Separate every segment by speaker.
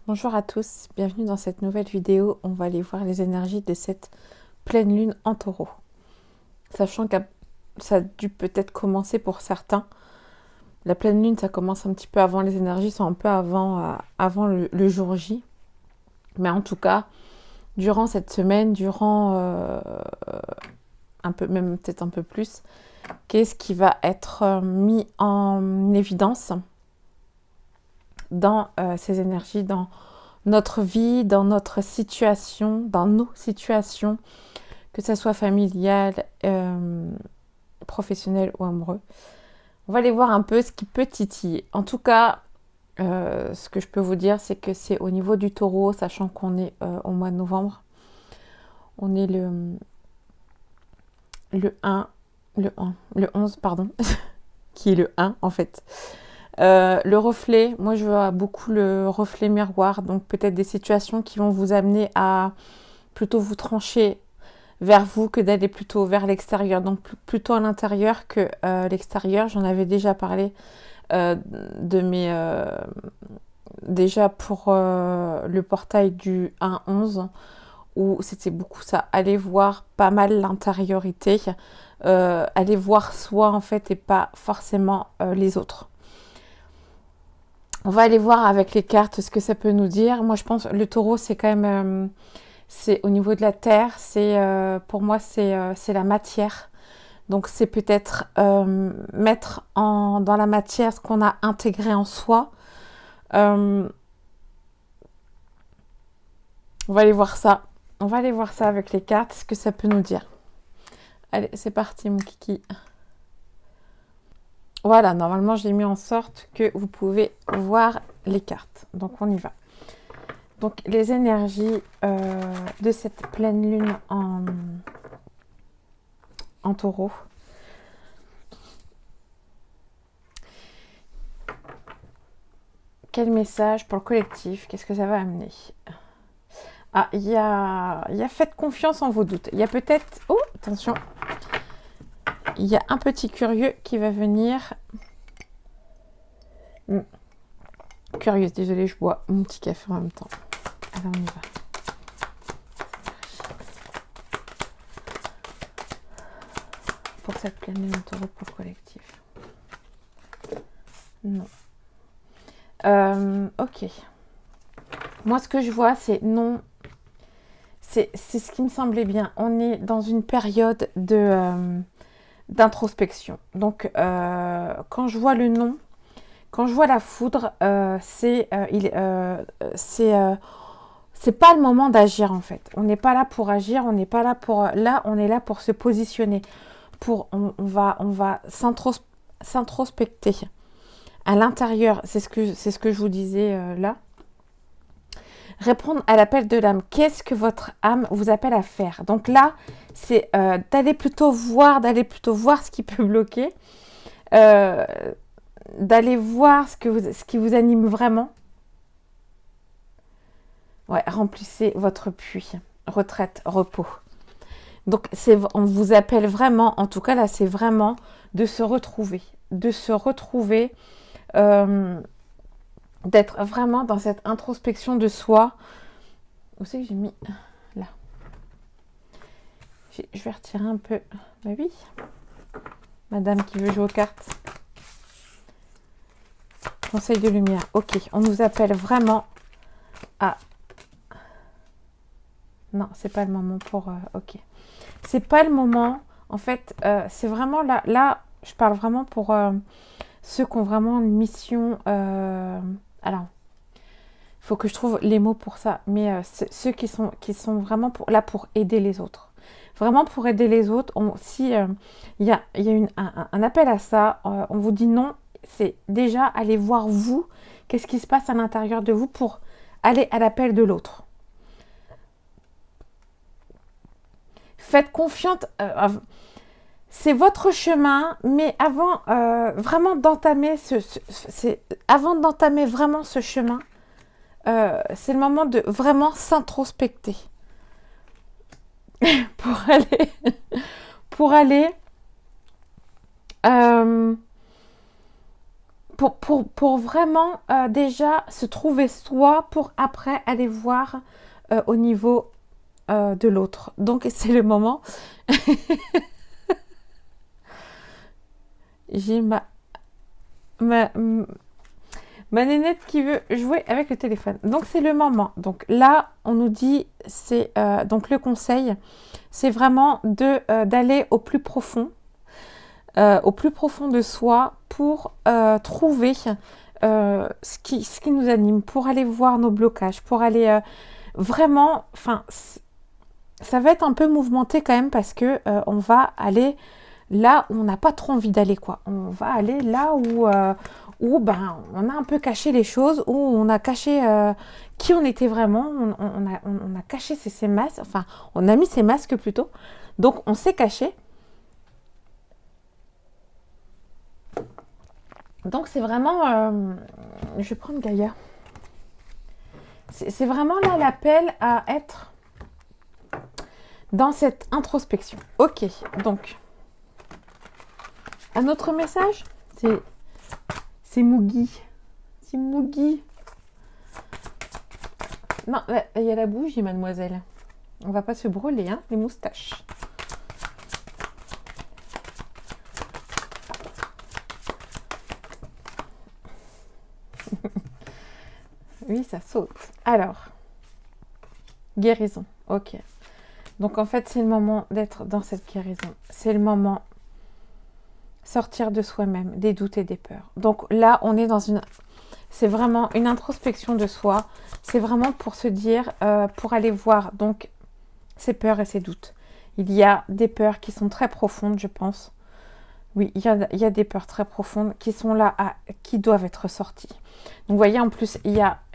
Speaker 1: Bonjour à tous, bienvenue dans cette nouvelle vidéo. On va aller voir les énergies de cette pleine lune en taureau. Sachant que ça a dû peut-être commencer pour certains. La pleine lune, ça commence un petit peu avant, les énergies sont un peu avant le jour J. Mais en tout cas, durant cette semaine, durant un peu, même peut-être un peu plus, qu'est-ce qui va être mis en évidence dans ces énergies, dans notre vie, dans notre situation, dans nos situations, que ce soit familiale, professionnelle ou amoureux. On va aller voir un peu ce qui peut titiller. En tout cas, ce que je peux vous dire, c'est que c'est au niveau du taureau, sachant qu'on est au mois de novembre. On est le 11, pardon, qui est le 1 en fait. Le reflet, moi je vois beaucoup le reflet miroir, donc peut-être des situations qui vont vous amener à plutôt vous trancher vers vous que d'aller plutôt vers l'extérieur, donc plutôt à l'intérieur que l'extérieur. J'en avais déjà parlé de mes déjà pour le portail du 1-11 où c'était beaucoup ça, aller voir pas mal l'intériorité, aller voir soi en fait et pas forcément les autres. On va aller voir avec les cartes ce que ça peut nous dire. Moi, je pense le taureau, c'est quand même, c'est au niveau de la terre. C'est pour moi, c'est la matière. Donc, c'est peut-être mettre dans la matière ce qu'on a intégré en soi. On va aller voir ça. On va aller voir ça avec les cartes, ce que ça peut nous dire. Allez, c'est parti, mon kiki. Voilà, normalement, j'ai mis en sorte que vous pouvez voir les cartes. Donc, on y va. Donc, les énergies de cette pleine lune en taureau. Quel message pour le collectif? Qu'est-ce que ça va amener? Ah, il y a faites confiance en vos doutes. Il y a peut-être... Oh, attention. Il y a un petit curieux qui va venir. Curieuse, désolée, je bois mon petit café en même temps. Alors, on y va. Pour cette pleine lune en taureau pour le collectif. Non. Ok. Moi, ce que je vois, c'est non. C'est ce qui me semblait bien. On est dans une période d'introspection. Donc, quand je vois le non, quand je vois la foudre, c'est pas le moment d'agir en fait. On n'est pas là pour agir, on n'est pas là pour... Là, on est là pour se positionner. On va s'introspecter à l'intérieur. C'est ce que je vous disais là. Répondre à l'appel de l'âme. Qu'est-ce que votre âme vous appelle à faire? Donc là, c'est d'aller plutôt voir ce qui peut bloquer, d'aller voir ce qui vous anime vraiment. Ouais, remplissez votre puits, retraite, repos. Donc on vous appelle vraiment, en tout cas là, c'est vraiment de se retrouver, d'être vraiment dans cette introspection de soi. Où c'est que j'ai mis? Là. Je vais retirer un peu. Bah oui. Madame qui veut jouer aux cartes. Conseil de lumière. Ok, on nous appelle vraiment à... Non, c'est pas le moment pour... ok. C'est pas le moment. En fait, c'est vraiment là... Là, je parle vraiment pour ceux qui ont vraiment une mission... alors, il faut que je trouve les mots pour ça. Mais ceux qui sont vraiment là pour aider les autres. Vraiment pour aider les autres. Si il y a un appel à ça, on vous dit non, c'est déjà aller voir vous, qu'est-ce qui se passe à l'intérieur de vous pour aller à l'appel de l'autre. Faites confiance, c'est votre chemin, mais avant vraiment d'entamer avant d'entamer vraiment ce chemin, c'est le moment de vraiment s'introspecter pour aller pour vraiment déjà se trouver soi pour après aller voir au niveau de l'autre. Donc c'est le moment. J'ai ma, ma nénette qui veut jouer avec le téléphone. Donc c'est le moment. Donc là, on nous dit, c'est donc le conseil, c'est vraiment d'aller au plus profond de soi pour trouver ce qui nous anime, pour aller voir nos blocages, pour aller vraiment, enfin, ça va être un peu mouvementé quand même parce que on va aller là où on n'a pas trop envie d'aller, quoi. On va aller là où ben, on a un peu caché les choses, où on a caché qui on était vraiment, on a caché ses masques, enfin, on a mis ses masques plutôt, donc on s'est caché. Donc c'est vraiment, je vais prendre Gaïa, c'est vraiment là l'appel à être dans cette introspection. Ok, donc, un autre message, c'est Mugi. C'est Mugi. Non, il y a la bougie, mademoiselle. On va pas se brûler, hein, les moustaches. Oui, ça saute. Alors, guérison. Ok. Donc, en fait, c'est le moment d'être dans cette guérison. C'est le moment sortir de soi-même, des doutes et des peurs. Donc là, on est dans une... C'est vraiment une introspection de soi. C'est vraiment pour se dire, pour aller voir donc ses peurs et ses doutes. Il y a des peurs qui sont très profondes, je pense. Oui, il y a des peurs très profondes qui sont là, qui doivent être sorties. Donc vous voyez, en plus,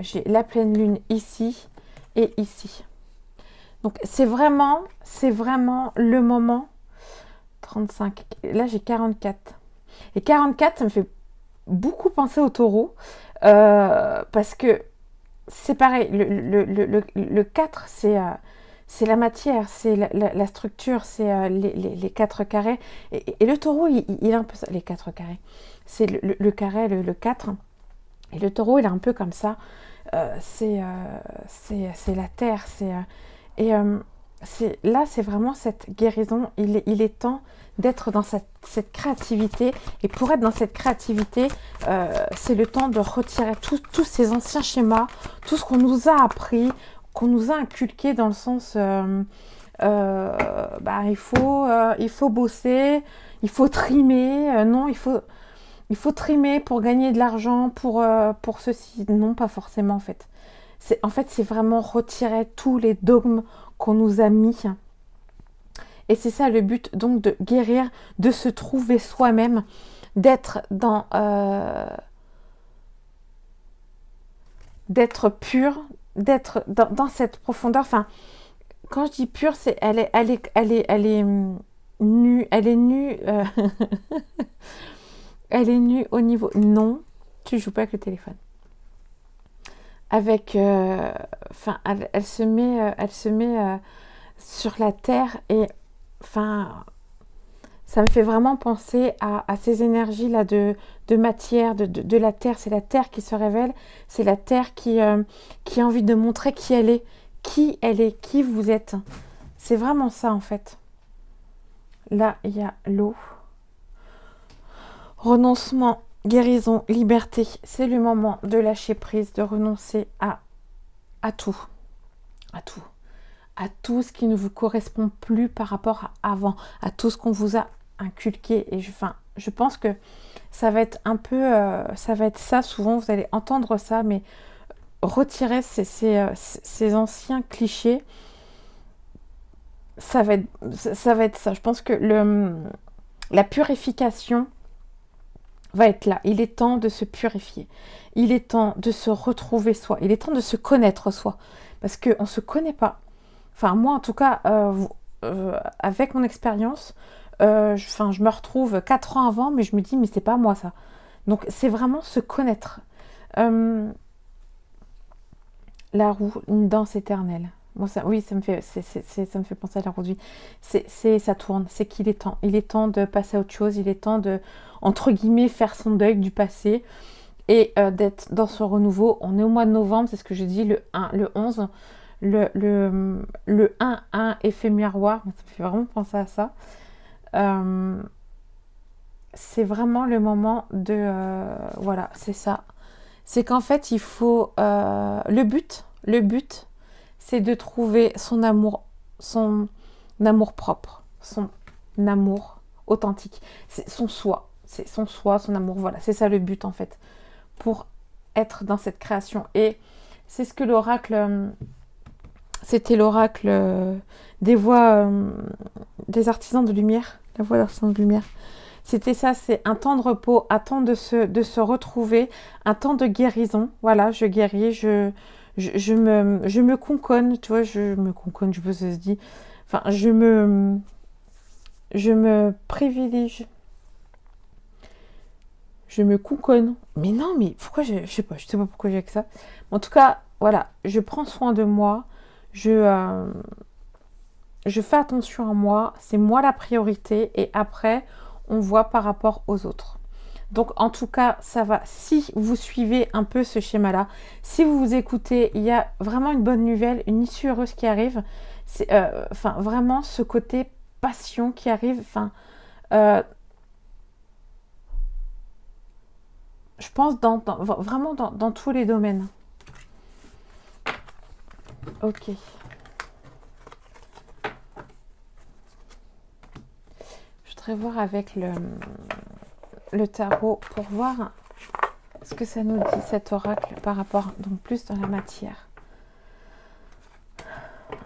Speaker 1: j'ai la pleine lune ici et ici. Donc c'est vraiment le moment. 35, là j'ai 44. Et 44, ça me fait beaucoup penser au taureau. Parce que c'est pareil, le 4, c'est la matière, c'est la structure, c'est les 4 carrés. Et le taureau, il a un peu ça, les 4 carrés. C'est le carré, le 4. Et le taureau, il est un peu comme ça. C'est la terre. Là, c'est vraiment cette guérison. Il est temps d'être dans cette créativité. Et pour être dans cette créativité, c'est le temps de retirer tous ces anciens schémas, tout ce qu'on nous a appris, qu'on nous a inculqué dans le sens il faut bosser, il faut trimer. Non, il faut trimer pour gagner de l'argent, pour ceci. Non, pas forcément en fait. C'est vraiment retirer tous les dogmes qu'on nous a mis. Et c'est ça le but, donc, de guérir, de se trouver soi-même, d'être d'être pur, d'être dans cette profondeur. Enfin, quand je dis pure, c'est elle est nue, elle est nue, elle est nue au niveau. Non, tu joues pas avec le téléphone. Avec, elle se met sur la terre et, enfin, ça me fait vraiment penser à ces énergies là de matière, de la terre. C'est la terre qui se révèle, c'est la terre qui a envie de montrer qui elle est, qui vous êtes. C'est vraiment ça en fait. Là, il y a l'eau. Renoncement, guérison, liberté. C'est le moment de lâcher prise, de renoncer à tout. À tout. À tout ce qui ne vous correspond plus par rapport à avant, à tout ce qu'on vous a inculqué. Et je pense que ça va être un peu, ça va être ça. Souvent, vous allez entendre ça, mais retirer ces anciens clichés, ça va être ça. Je pense que la purification va être là. Il est temps de se purifier. Il est temps de se retrouver soi. Il est temps de se connaître soi. Parce qu'on ne se connaît pas. Enfin, moi, en tout cas, avec mon expérience, je me retrouve 4 ans avant, mais je me dis, mais c'est pas moi, ça. Donc, c'est vraiment se connaître. La roue, une danse éternelle. Bon, ça, oui, ça me fait penser à la roue de vie. Ça tourne, c'est qu'il est temps. Il est temps de passer à autre chose, il est temps de, entre guillemets, faire son deuil du passé et d'être dans ce renouveau. On est au mois de novembre, c'est ce que je dis, le 1, le 11, le 1 effet miroir, ça me fait vraiment penser à ça. Euh, c'est vraiment le moment de... voilà, c'est ça. C'est qu'en fait, il faut... le but, c'est de trouver son amour propre, son amour authentique, c'est son soi, son amour, voilà, c'est ça le but en fait, pour être dans cette création. Et c'est ce que c'était l'oracle des voix, des artisans de lumière, la voix d'artisans de lumière. C'était ça, c'est un temps de repos, un temps de se retrouver, un temps de guérison. Voilà, je guéris, je me conconne, tu vois, je me conconne, je sais pas si ça se dit. Enfin, je me privilégie, je me conconne. Mais non, mais pourquoi je sais pas pourquoi j'ai que ça. En tout cas, voilà, je prends soin de moi, je fais attention à moi, c'est moi la priorité, et après, on voit par rapport aux autres. Donc en tout cas, ça va. Si vous suivez un peu ce schéma-là, si vous vous écoutez, il y a vraiment une bonne nouvelle, une issue heureuse qui arrive. C'est vraiment ce côté passion qui arrive. Euh, je pense vraiment dans tous les domaines. Ok. Je voudrais voir avec le tarot pour voir ce que ça nous dit cet oracle par rapport, donc plus dans la matière.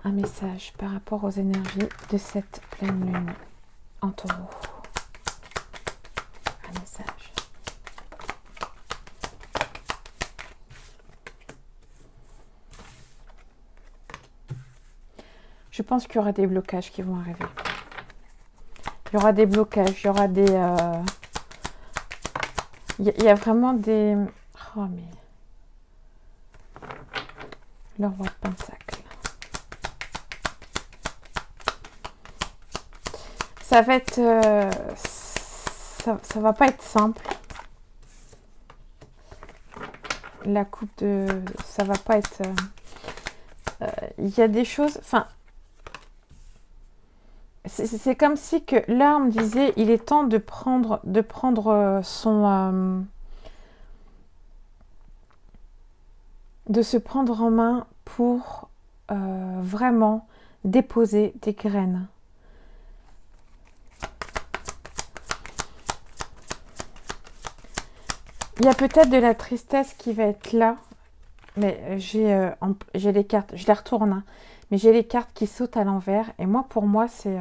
Speaker 1: Un message par rapport aux énergies de cette pleine lune en taureau. Un message. Je pense qu'il y aura des blocages qui vont arriver. Il y aura des blocages, il y aura des... Il y a vraiment des... Oh mais... Le roi de Pentacle. Ça va être... ça va pas être simple. La coupe de... Ça va pas être... Il y a des choses... Enfin... C'est comme si que là on me disait il est temps de prendre son de se prendre en main pour vraiment déposer des graines. Il y a peut-être de la tristesse qui va être là, mais j'ai les cartes, je les retourne, hein. Mais j'ai les cartes qui sautent à l'envers. Et moi, pour moi, c'est...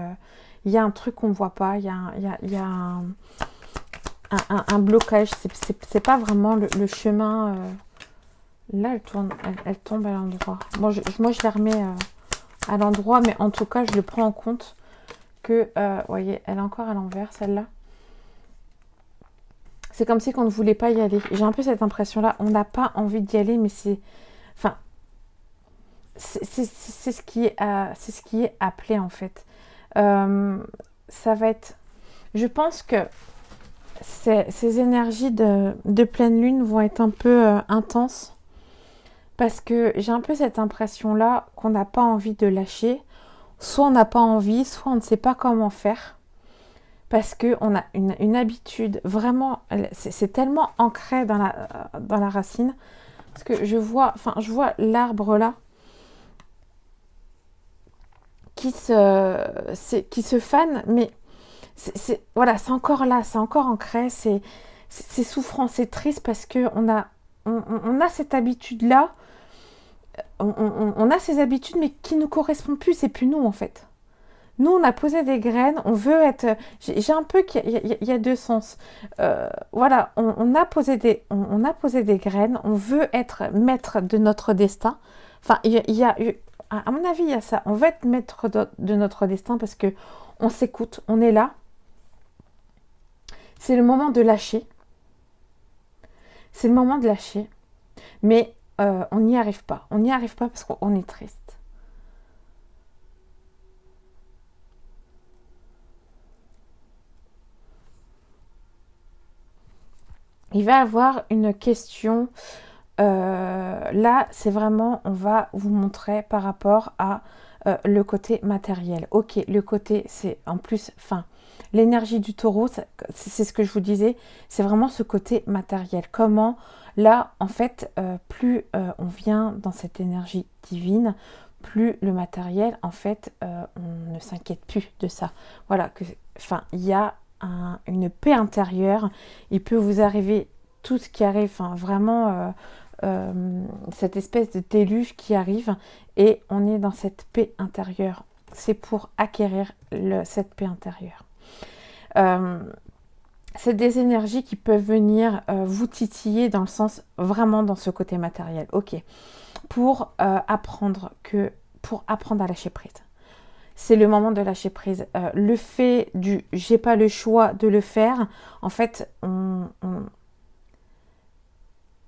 Speaker 1: Il y a un truc qu'on ne voit pas. Il y a un blocage. C'est pas vraiment le chemin... Là, elle tombe à l'endroit. Bon, moi, je la remets à l'endroit. Mais en tout cas, je le prends en compte que... vous voyez, elle est encore à l'envers, celle-là. C'est comme si on ne voulait pas y aller. J'ai un peu cette impression-là. On n'a pas envie d'y aller, mais c'est... Enfin... C'est ce qui est appelé en fait. Ça va être... Je pense que ces énergies de pleine lune vont être un peu intenses parce que j'ai un peu cette impression-là qu'on n'a pas envie de lâcher. Soit on n'a pas envie, soit on ne sait pas comment faire parce qu'on a une habitude vraiment... C'est tellement ancré dans la racine parce que je vois l'arbre là qui se fane, mais voilà, c'est encore là, c'est encore ancré, c'est souffrant, c'est triste parce que on a cette habitude-là, on a ces habitudes, mais qui ne nous correspondent plus, c'est plus nous en fait. Nous, on a posé des graines, on veut être... J'ai un peu qu'il y a deux sens. Voilà, on a posé des graines, on veut être maître de notre destin. Enfin, il y a à mon avis, il y a ça. On veut être maître de notre destin parce que on s'écoute, on est là. C'est le moment de lâcher. C'est le moment de lâcher. Mais on n'y arrive pas. On n'y arrive pas parce qu'on est triste. il va y avoir une question. Là, c'est vraiment, on va vous montrer par rapport à le côté matériel. Ok, le côté, c'est en plus, enfin, l'énergie du taureau, c'est ce que je vous disais, c'est vraiment ce côté matériel. Comment, là, en fait, plus on vient dans cette énergie divine, plus le matériel, en fait, on ne s'inquiète plus de ça. Voilà, enfin, il y a une paix intérieure. Il peut vous arriver tout ce qui arrive, enfin, vraiment... cette espèce de déluge qui arrive et on est dans cette paix intérieure. C'est pour acquérir cette paix intérieure. C'est des énergies qui peuvent venir vous titiller dans le sens vraiment dans ce côté matériel. Ok, pour apprendre à lâcher prise. C'est le moment de lâcher prise. Le fait du j'ai pas le choix de le faire, en fait,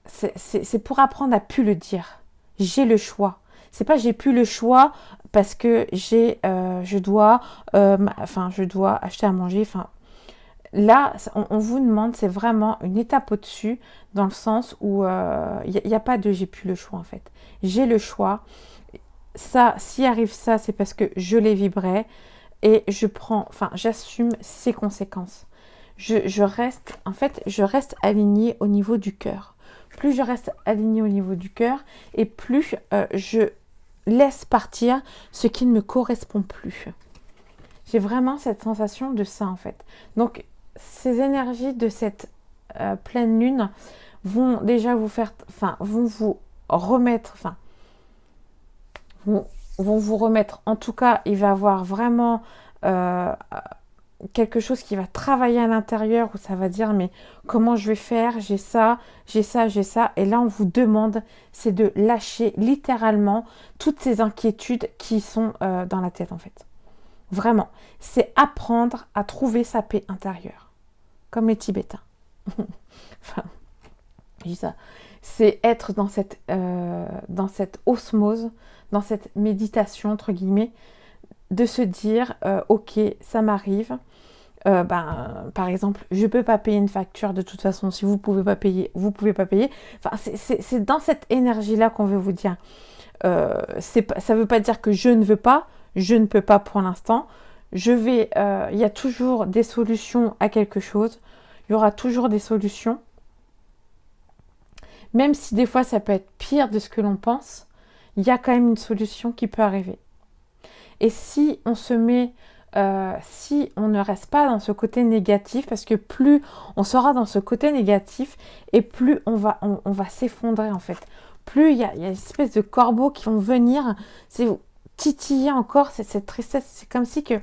Speaker 1: c'est pour apprendre à plus le dire. J'ai le choix. C'est pas j'ai plus le choix parce que je dois acheter à manger. Enfin, là, on vous demande, c'est vraiment une étape au-dessus dans le sens où il n'y a pas de j'ai plus le choix en fait. J'ai le choix. Ça, s'il arrive ça, c'est parce que je l'ai vibré et j'assume ses conséquences. Je reste alignée au niveau du cœur. Plus je reste alignée au niveau du cœur et plus je laisse partir ce qui ne me correspond plus. J'ai vraiment cette sensation de ça en fait. Donc ces énergies de cette pleine lune vont déjà vont vous remettre, vont vous remettre. En tout cas, il va y avoir vraiment quelque chose qui va travailler à l'intérieur où ça va dire mais comment je vais faire, j'ai ça, et là on vous demande c'est de lâcher littéralement toutes ces inquiétudes qui sont dans la tête en fait. Vraiment, c'est apprendre à trouver sa paix intérieure comme les Tibétains. Enfin, je dis ça, c'est être dans cette osmose, dans cette méditation entre guillemets, de se dire ok, ça m'arrive. Par exemple, je peux pas payer une facture de toute façon. Si vous pouvez pas payer, vous pouvez pas payer. Enfin, c'est dans cette énergie-là qu'on veut vous dire. Ça veut pas dire que je ne veux pas, je ne peux pas pour l'instant. Il y a toujours des solutions à quelque chose. Il y aura toujours des solutions. Même si des fois ça peut être pire de ce que l'on pense, il y a quand même une solution qui peut arriver. Et si on se met si on ne reste pas dans ce côté négatif, parce que plus on sera dans ce côté négatif et plus on va s'effondrer en fait. Plus il y a une espèce de corbeaux qui vont venir, c'est vous titiller encore cette tristesse. C'est comme si que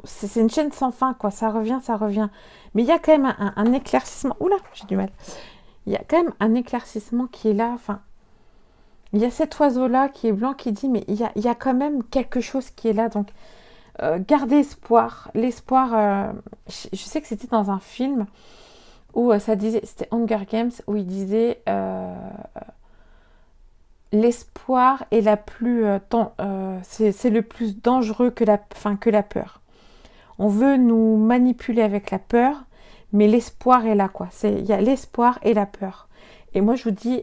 Speaker 1: c'est une chaîne sans fin quoi, ça revient. Mais il y a quand même un éclaircissement. Oula, j'ai du mal. Il y a quand même un éclaircissement qui est là, enfin. Il y a cet oiseau-là qui est blanc qui dit, mais il y a quand même quelque chose qui est là. Donc, gardez espoir. L'espoir, je sais que c'était dans un film où ça disait, c'était Hunger Games, où il disait l'espoir est c'est le plus dangereux que la peur. On veut nous manipuler avec la peur, mais l'espoir est là, quoi. Il y a l'espoir et la peur. Et moi, je vous dis,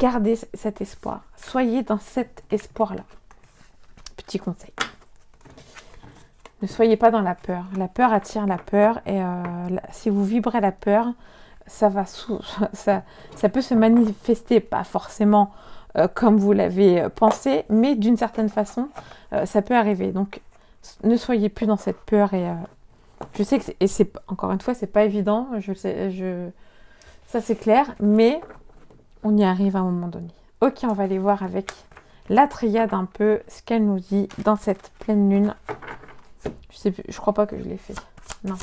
Speaker 1: gardez cet espoir. Soyez dans cet espoir-là. Petit conseil. Ne soyez pas dans la peur. La peur attire la peur. Et si vous vibrez la peur, ça peut se manifester, pas forcément comme vous l'avez pensé, mais d'une certaine façon, ça peut arriver. Donc, ne soyez plus dans cette peur. Et je sais que encore une fois, c'est pas évident. Ça c'est clair, mais on y arrive à un moment donné. Ok, on va aller voir avec la triade un peu ce qu'elle nous dit dans cette pleine lune. Je sais plus, je crois pas que je l'ai fait. Non.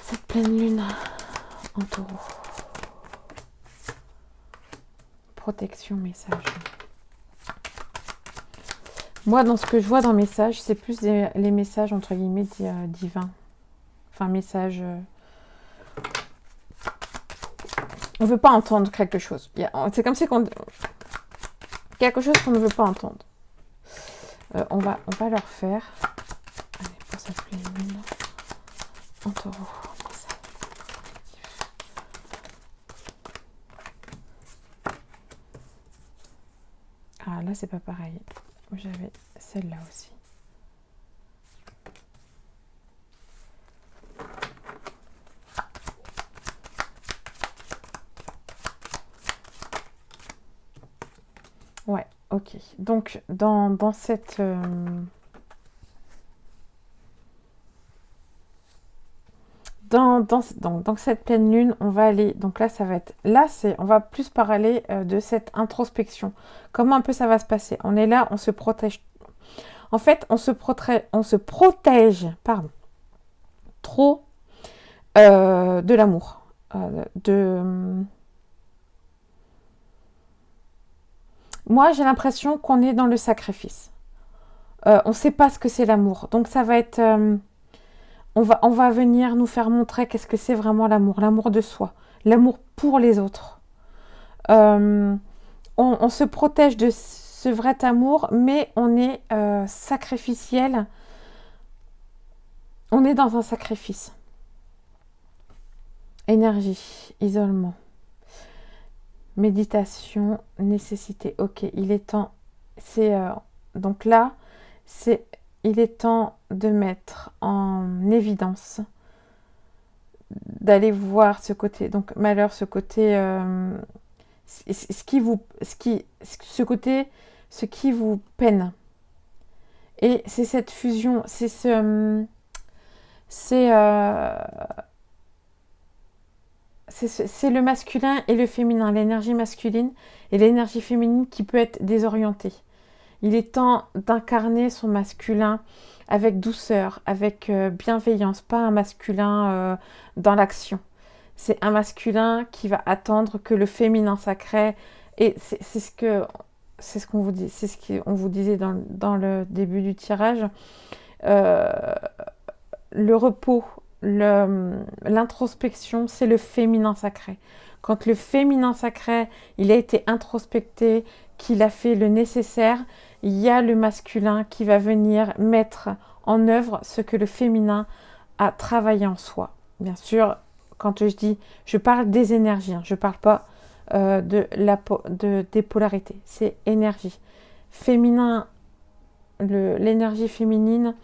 Speaker 1: Cette pleine lune en taureau. Protection, message. Moi, dans ce que je vois dans message, c'est plus les messages entre guillemets divins. Enfin, messages... On ne veut pas entendre quelque chose. C'est comme si quelque chose qu'on ne veut pas entendre. On va leur faire. Allez, pour cette pleine lune. En taureau. Ah, là, c'est pas pareil. J'avais celle-là aussi. Ouais, ok. Donc, dans cette... dans cette pleine lune, on va aller... Donc là, ça va être... Là, on va plus parler de cette introspection. Comment un peu ça va se passer? On est là, on se protège. En fait, on se protège, pardon, trop de l'amour. Moi, j'ai l'impression qu'on est dans le sacrifice. On ne sait pas ce que c'est l'amour. Donc ça va être... on va venir nous faire montrer qu'est-ce que c'est vraiment l'amour. L'amour de soi. L'amour pour les autres. On se protège de ce vrai amour, mais on est sacrificiel. On est dans un sacrifice. Énergie, isolement, méditation, nécessité. Ok, il est temps. Donc là, il est temps de mettre en évidence, d'aller voir ce côté. Donc malheur, ce côté, ce qui vous peine. Et c'est cette fusion, c'est le masculin et le féminin, l'énergie masculine et l'énergie féminine qui peut être désorientée. Il est temps d'incarner son masculin avec douceur, avec bienveillance, pas un masculin dans l'action. C'est un masculin qui va attendre que le féminin sacré, et c'est ce qu'on vous dit, c'est ce qu'on vous disait dans le début du tirage, le repos, l'introspection, c'est le féminin sacré. Quand le féminin sacré, il a été introspecté, qu'il a fait le nécessaire, il y a le masculin qui va venir mettre en œuvre ce que le féminin a travaillé en soi. Bien sûr, quand je dis, je parle des énergies, je ne parle pas des polarités, c'est énergie. Féminin, l'énergie féminine,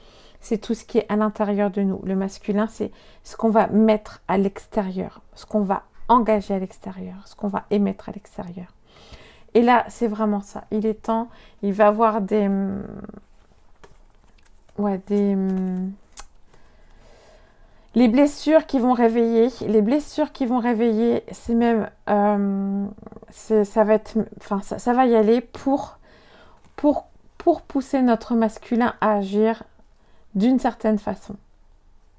Speaker 1: c'est tout ce qui est à l'intérieur de nous. Le masculin, c'est ce qu'on va mettre à l'extérieur, ce qu'on va engager à l'extérieur, ce qu'on va émettre à l'extérieur. Et là, c'est vraiment ça. Il est temps, il va y avoir les blessures qui vont réveiller. Les blessures qui vont réveiller, c'est même... ça va être... Enfin, ça va y aller pour pousser notre masculin à agir d'une certaine façon.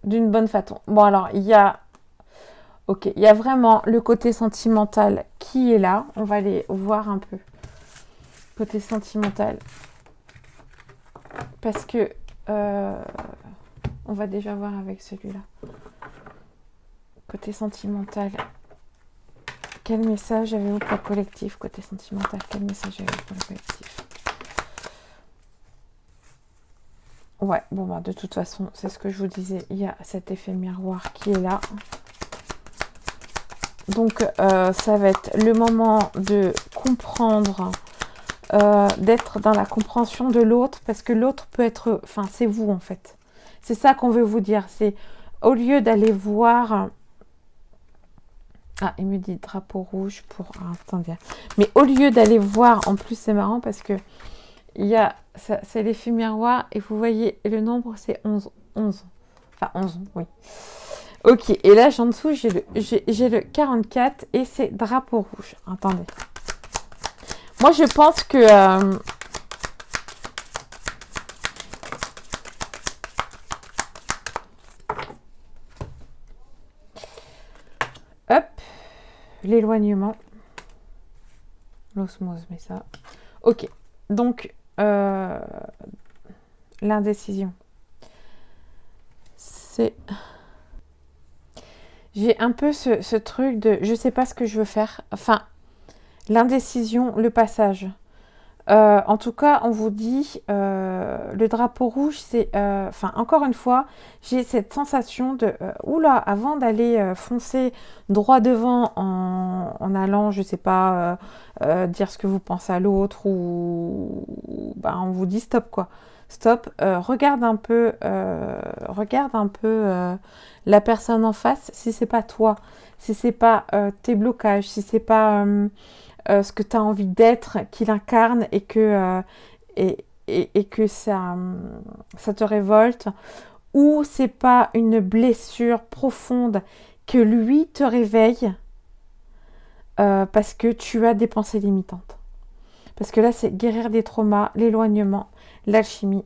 Speaker 1: D'une bonne façon. Bon, alors, il y a vraiment le côté sentimental qui est là. On va aller voir un peu. Côté sentimental. Parce que... on va déjà voir avec celui-là. Côté sentimental. Quel message avez-vous pour le collectif? Côté sentimental, quel message avez-vous pour le collectif? Ouais, bon, bah, de toute façon, c'est ce que je vous disais. Il y a cet effet miroir qui est là. Donc, ça va être le moment de comprendre, d'être dans la compréhension de l'autre, parce que l'autre peut être... Enfin, c'est vous, en fait. C'est ça qu'on veut vous dire. C'est au lieu d'aller voir... Ah, il me dit drapeau rouge pour... Ah, attendez. Mais au lieu d'aller voir... En plus, c'est marrant parce que il y a... C'est l'effet miroir et vous voyez, le nombre, c'est 11. 11. Enfin, 11, oui. Ok, et là, en dessous, j'ai le 44 et c'est drapeau rouge. Attendez. Moi, je pense que... Hop, l'éloignement. L'osmose, mais ça... Ok, donc, l'indécision. C'est... J'ai un peu ce truc de... Je sais pas ce que je veux faire. Enfin, l'indécision, le passage. En tout cas, on vous dit, le drapeau rouge, c'est... Enfin, encore une fois, j'ai cette sensation de... oula, avant d'aller foncer droit devant en allant, je sais pas, dire ce que vous pensez à l'autre ou ben, on vous dit stop, quoi. Stop, regarde un peu la personne en face, si c'est pas toi, si c'est pas tes blocages, si c'est pas... ce que tu as envie d'être, qu'il incarne et que ça te révolte, ou c'est pas une blessure profonde que lui te réveille parce que tu as des pensées limitantes. Parce que là, c'est guérir des traumas, l'éloignement, l'alchimie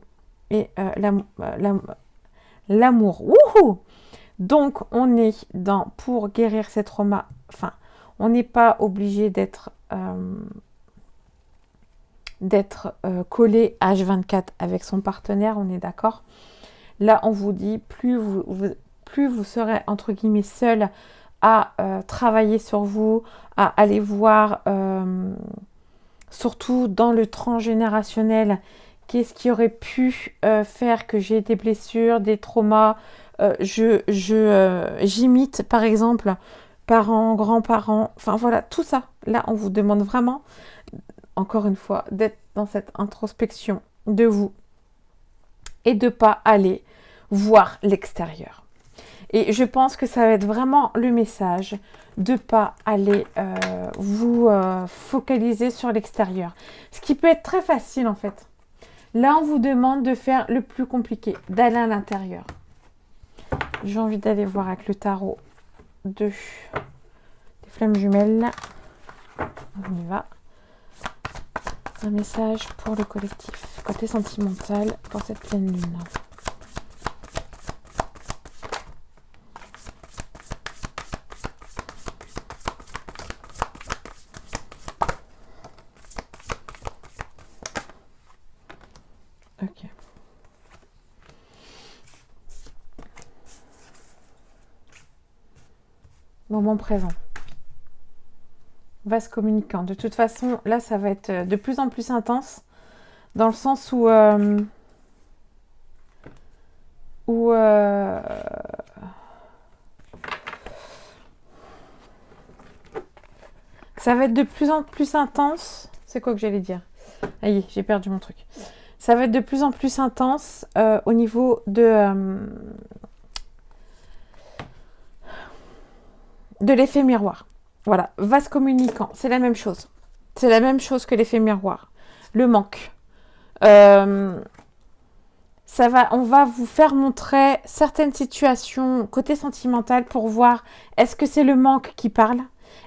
Speaker 1: et l'amour. Wouhou! Donc, on est pour guérir ces traumas, enfin, on n'est pas obligé d'être collé H24 avec son partenaire, on est d'accord. Là, on vous dit, plus vous serez, entre guillemets, seul à travailler sur vous, à aller voir, surtout dans le transgénérationnel, qu'est-ce qui aurait pu faire que j'ai des blessures, des traumas. J'imite, par exemple, parents, grands-parents, enfin voilà, tout ça. Là, on vous demande vraiment, encore une fois, d'être dans cette introspection de vous et de ne pas aller voir l'extérieur. Et je pense que ça va être vraiment le message de ne pas aller vous focaliser sur l'extérieur. Ce qui peut être très facile en fait. Là, on vous demande de faire le plus compliqué, d'aller à l'intérieur. J'ai envie d'aller voir avec le tarot des flammes jumelles. On y va. Un message pour le collectif, côté sentimental pour cette pleine lune. Ok. Moment présent. Vase communicant. De toute façon, là, ça va être de plus en plus intense, dans le sens où ça va être de plus en plus intense. C'est quoi que j'allais dire? Ah y est, j'ai perdu mon truc. Ça va être de plus en plus intense au niveau de l'effet miroir. Voilà, vase communicant, c'est la même chose. C'est la même chose que l'effet miroir. Le manque. On va vous faire montrer certaines situations côté sentimental pour voir est-ce que c'est le manque qui parle?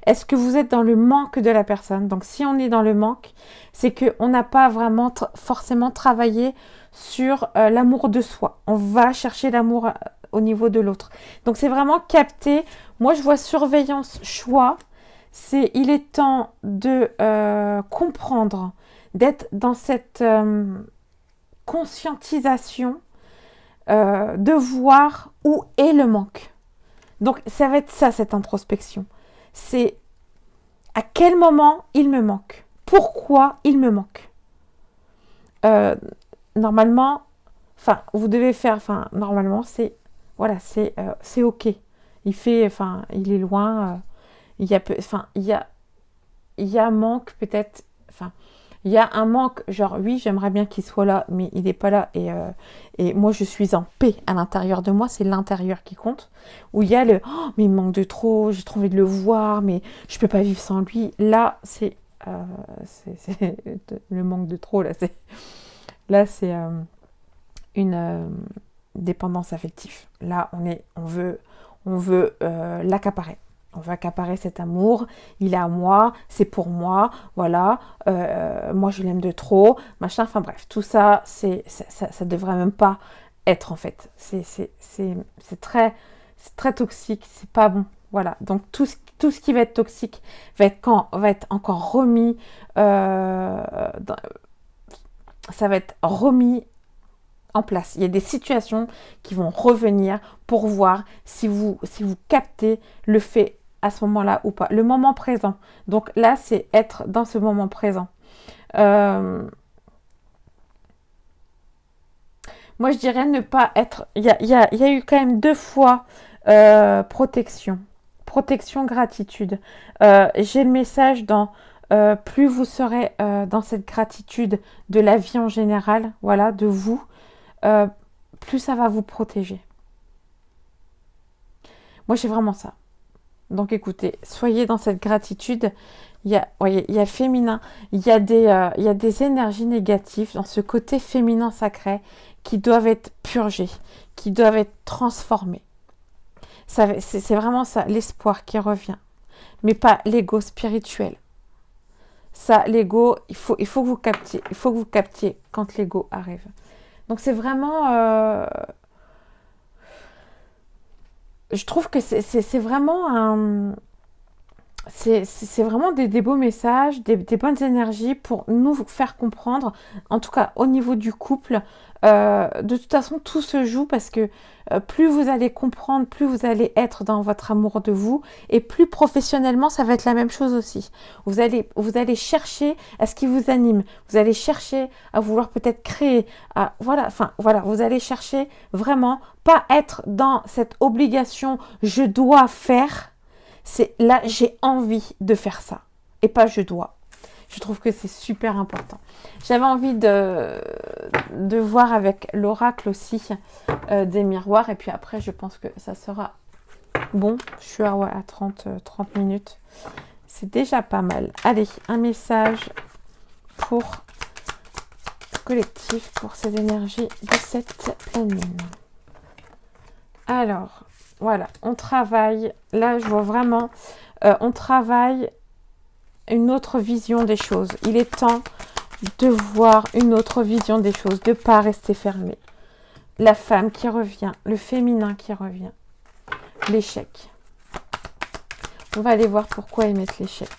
Speaker 1: Est-ce que vous êtes dans le manque de la personne? Donc si on est dans le manque, c'est qu'on n'a pas vraiment forcément travaillé sur l'amour de soi. On va chercher l'amour au niveau de l'autre. Donc c'est vraiment capter. Moi je vois surveillance, choix. Il est temps de comprendre, d'être dans cette conscientisation, de voir où est le manque. Donc ça va être ça, cette introspection. C'est à quel moment il me manque. Pourquoi il me manque. Normalement, vous devez faire, normalement, c'est ok. Il est loin. Il y a un manque peut-être, il y a un manque, genre oui, j'aimerais bien qu'il soit là, mais il n'est pas là et moi je suis en paix à l'intérieur de moi, c'est l'intérieur qui compte, où il y a le oh, mais il me manque de trop, j'ai trop envie de le voir, mais je peux pas vivre sans lui. Là, c'est le manque de trop, c'est une dépendance affective. Là, on veut l'accaparer. On veut accaparer cet amour, il est à moi, c'est pour moi, voilà, moi je l'aime de trop, machin, enfin bref, tout ça, ça devrait même pas être en fait. C'est très toxique, c'est pas bon, voilà. Donc tout ce qui va être toxique va être encore remis, ça va être remis en place. Il y a des situations qui vont revenir pour voir si vous captez le fait à ce moment-là ou pas. Le moment présent. Donc là, c'est être dans ce moment présent. Euh, Moi, je dirais ne pas être... Il y a eu quand même 2 fois protection. Protection, gratitude. J'ai le message dans... plus vous serez dans cette gratitude de la vie en général, voilà, de vous, euh, plus ça va vous protéger. Moi, j'ai vraiment ça. Donc, écoutez, soyez dans cette gratitude. Il y a féminin, il y a des énergies négatives dans ce côté féminin sacré qui doivent être purgées, qui doivent être transformées. C'est vraiment ça, l'espoir qui revient, mais pas l'ego spirituel. Ça, l'ego, il faut que vous captiez, il faut que vous captiez quand l'ego arrive. Donc c'est vraiment, je trouve que c'est vraiment un, c'est vraiment des beaux messages, des bonnes énergies pour nous faire comprendre, en tout cas au niveau du couple. De toute façon, tout se joue parce que plus vous allez comprendre, plus vous allez être dans votre amour de vous, et plus professionnellement, ça va être la même chose aussi. Vous allez chercher à ce qui vous anime, vous allez chercher à vouloir peut-être créer, voilà, enfin voilà, vous allez chercher vraiment pas être dans cette obligation, je dois faire. C'est là, j'ai envie de faire ça et pas je dois. Je trouve que c'est super important. J'avais envie de voir avec l'oracle aussi des miroirs. Et puis après, je pense que ça sera bon. Je suis à 30 minutes. C'est déjà pas mal. Allez, un message pour le collectif, pour ces énergies de cette pleine lune. Alors, voilà, on travaille. Là, je vois vraiment, on travaille une autre vision des choses. Il est temps de voir une autre vision des choses, de ne pas rester fermé. La femme qui revient, le féminin qui revient, l'échec. On va aller voir pourquoi ils mettent l'échec.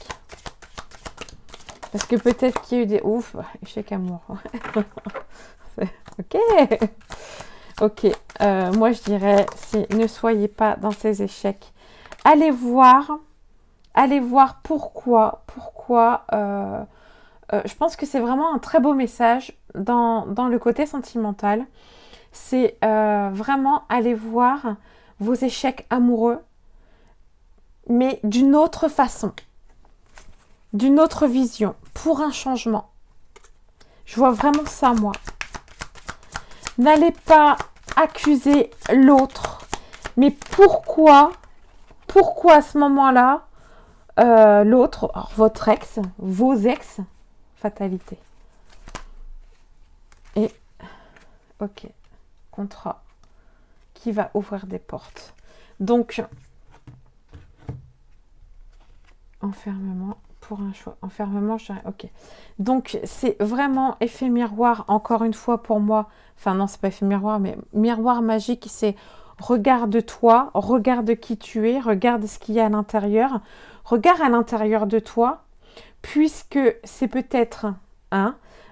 Speaker 1: Parce que peut-être qu'il y a eu des... Ouf, échec amour. Ok. Ok, moi je dirais, ne soyez pas dans ces échecs. Allez voir pourquoi, je pense que c'est vraiment un très beau message dans le côté sentimental. C'est vraiment aller voir vos échecs amoureux, mais d'une autre façon, d'une autre vision, pour un changement. Je vois vraiment ça, moi. N'allez pas accuser l'autre, mais pourquoi à ce moment-là, l'autre, votre ex, vos ex, fatalité. Et, ok, contrat qui va ouvrir des portes. Donc, enfermement pour un choix. Enfermement, je dirais, ok. Donc, c'est vraiment effet miroir, encore une fois pour moi. Enfin, non, c'est pas effet miroir, mais miroir magique, c'est regarde-toi, regarde qui tu es, regarde ce qu'il y a à l'intérieur. Regarde à l'intérieur de toi, puisque c'est peut-être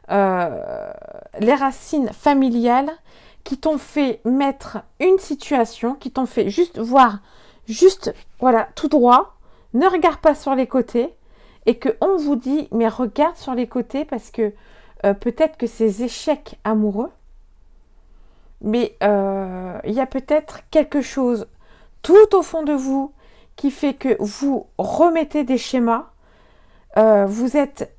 Speaker 1: les racines familiales qui t'ont fait mettre une situation, qui t'ont fait juste voir, juste, voilà, tout droit, ne regarde pas sur les côtés, et qu'on vous dit, mais regarde sur les côtés, parce que peut-être que ces échecs amoureux, mais il y a peut-être quelque chose tout au fond de vous qui fait que vous remettez des schémas. Vous êtes...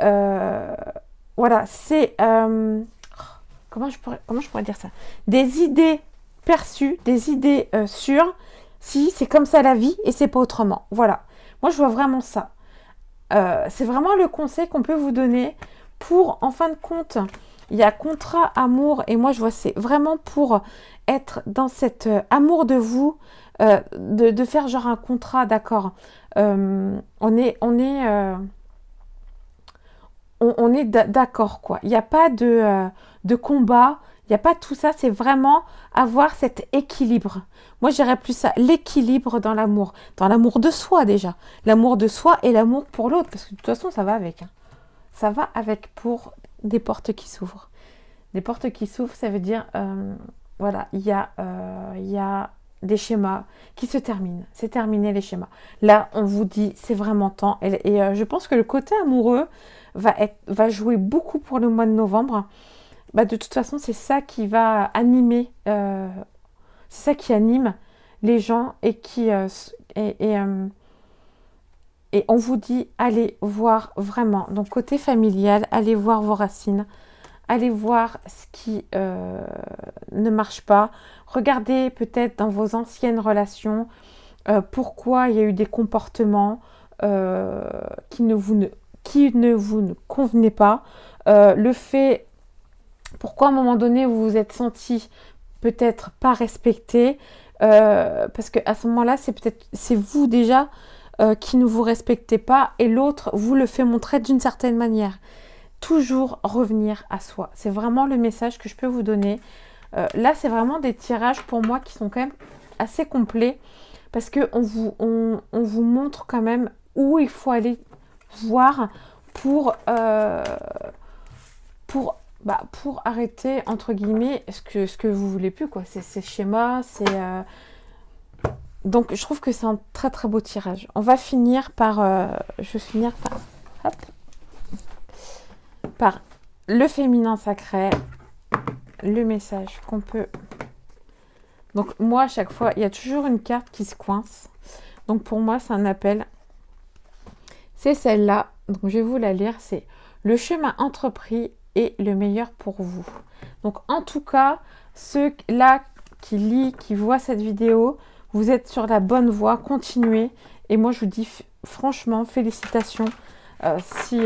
Speaker 1: voilà, c'est... comment je pourrais dire ça? Des idées perçues, des idées sûres. Si, c'est comme ça la vie et c'est pas autrement. Voilà. Moi, je vois vraiment ça. C'est vraiment le conseil qu'on peut vous donner pour, en fin de compte, il y a contrat, amour, et moi, je vois c'est vraiment pour être dans cet amour de vous, de faire genre un contrat, d'accord. On est d'accord, quoi. Il n'y a pas de combat, il n'y a pas tout ça, c'est vraiment avoir cet équilibre. Moi, je dirais plus ça, l'équilibre dans l'amour de soi déjà, l'amour de soi et l'amour pour l'autre, parce que de toute façon, ça va avec. Hein. Ça va avec pour des portes qui s'ouvrent. Des portes qui s'ouvrent, ça veut dire, voilà, il y a des schémas qui se terminent. C'est terminé les schémas. Là, on vous dit, c'est vraiment temps. Et je pense que le côté amoureux va jouer beaucoup pour le mois de novembre. Bah, de toute façon, c'est ça qui va animer, c'est ça qui anime les gens et on vous dit, allez voir vraiment. Donc, côté familial, allez voir vos racines. Allez voir ce qui ne marche pas. Regardez peut-être dans vos anciennes relations pourquoi il y a eu des comportements qui ne vous convenaient pas. Le fait, pourquoi à un moment donné vous vous êtes senti peut-être pas respecté. Parce qu'à ce moment-là, c'est vous déjà qui ne vous respectez pas et l'autre vous le fait montrer d'une certaine manière. Toujours revenir à soi. C'est vraiment le message que je peux vous donner. Là, c'est vraiment des tirages pour moi qui sont quand même assez complets parce qu'on vous montre quand même où il faut aller voir pour arrêter, entre guillemets, ce que vous voulez plus, quoi. C'est schéma, Donc, je trouve que c'est un très, très beau tirage. On va finir par... je vais finir par le féminin sacré, le message qu'on peut... Donc moi, à chaque fois, il y a toujours une carte qui se coince. Donc pour moi, c'est un appel. C'est celle-là. Donc je vais vous la lire. C'est le chemin entrepris est le meilleur pour vous. Donc en tout cas, ceux là qui voient cette vidéo, vous êtes sur la bonne voie. Continuez. Et moi, je vous dis franchement, félicitations. Si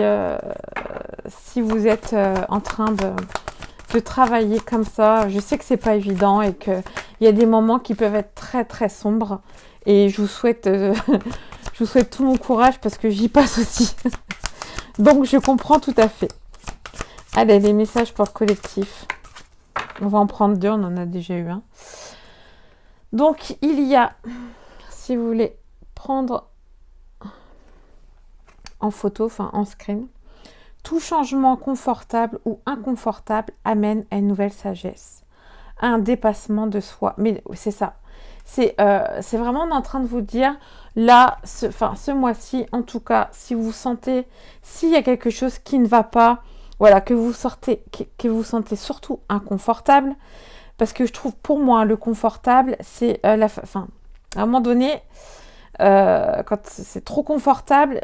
Speaker 1: vous êtes en train de travailler comme ça, je sais que c'est pas évident et qu'il y a des moments qui peuvent être très très sombres et je vous souhaite tout mon courage parce que j'y passe aussi. Donc je comprends tout à fait. Allez, les messages pour le collectif. On va en prendre 2, on en a déjà eu un. Donc il y a, si vous voulez prendre en photo, enfin en screen. Tout changement confortable ou inconfortable amène à une nouvelle sagesse, à un dépassement de soi. Mais c'est ça. C'est vraiment en train de vous dire, là, ce mois-ci, en tout cas, si vous sentez, s'il y a quelque chose qui ne va pas, voilà, que vous sentez surtout inconfortable, parce que je trouve, pour moi, le confortable, c'est à un moment donné, quand c'est trop confortable,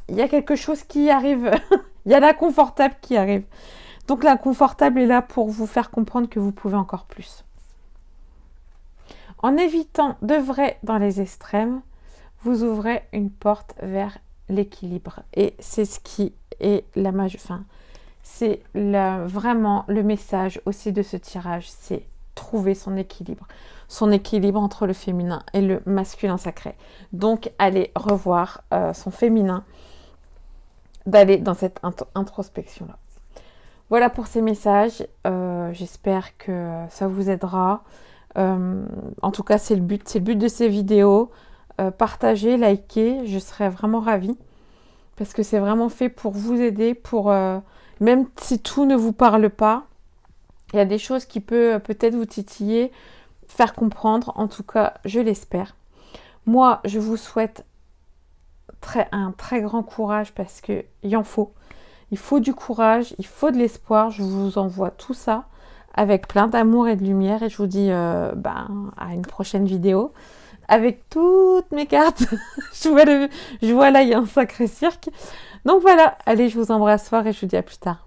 Speaker 1: il y a quelque chose qui arrive, il y a l'inconfortable qui arrive. Donc l'inconfortable est là pour vous faire comprendre que vous pouvez encore plus. En évitant d'œuvrer dans les extrêmes, vous ouvrez une porte vers l'équilibre. Et c'est ce qui est c'est vraiment le message aussi de ce tirage, c'est trouver son équilibre entre le féminin et le masculin sacré. Donc allez revoir son féminin, d'aller dans cette introspection-là. Voilà pour ces messages. J'espère que ça vous aidera. En tout cas, c'est le but de ces vidéos. Partagez, likez, je serais vraiment ravie. Parce que c'est vraiment fait pour vous aider, même si tout ne vous parle pas, il y a des choses qui peuvent peut-être vous titiller, faire comprendre. En tout cas, je l'espère. Moi, je vous souhaite un très grand courage parce qu'il en faut. Il faut du courage, il faut de l'espoir. Je vous envoie tout ça avec plein d'amour et de lumière et je vous dis à une prochaine vidéo avec toutes mes cartes. je vois là, il y a un sacré cirque. Donc voilà, allez, je vous embrasse fort et je vous dis à plus tard.